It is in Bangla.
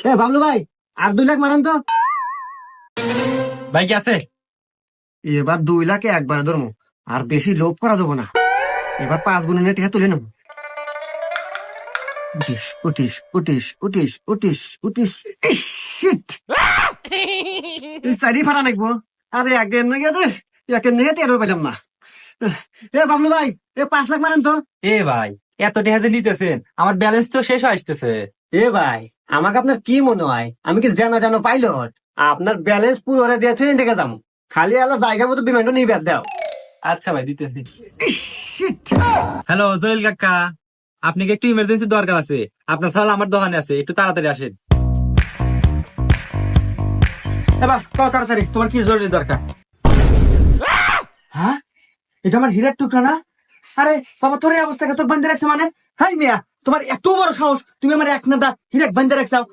এ বাবলু ভাই, আর 2 লাখ মারেন তো। ভাই কি আছে? এবার 2 লাখে একবারে ধরবো, আর বেশি লোভ করা দেবো না। এবার 5 গুণের টিকা তুলে নেবো। উঠিস উঠিস উঠিস উঠিস উঠিস উঠিস। ইস, shit! এই সাইডই ফাটা নাকবো। আরে একদিন নাকি রে, একের নিয়ে টেরও পেলাম না। এ বাবলু ভাই, 5 লাখ মারেন তো। এ ভাই, এত টাকা যে নিতেছেন, আমার ব্যালেন্স তো শেষ হয়ে আসতেছে। এ ভাই, আমাকে আপনার কি মনে হয় আমি কি জানো জানো পাইলট? আপনার ব্যালেন্স পুরো ওরে দিয়ে ট্রেন থেকে যাবো, খালি আলো জায়গা মতো বিমানটা নিয়ে বের দাও। আচ্ছা ভাই, দিতেছি। হ্যালো জলিল কাকা, আপনাকে একটু ইমার্জেন্সি দরকার আছে। আপনার ফল আমার দোকানে আছে, একটু তাড়াতাড়ি আসেন। এবার কত তাড়াতাড়ি, তোমার কি জরুরি দরকার? হ্যাঁ, এটা আমার হীরের টুকরা না? আরে বাবা, তোর এই অবস্থাকে তোকে বান্ধে রাখছে মানে? হাই মিয়া, তোমার এত বড় সাহস, তুমি আমার এক নাদা হীরেক বান্ধে রাখছাও।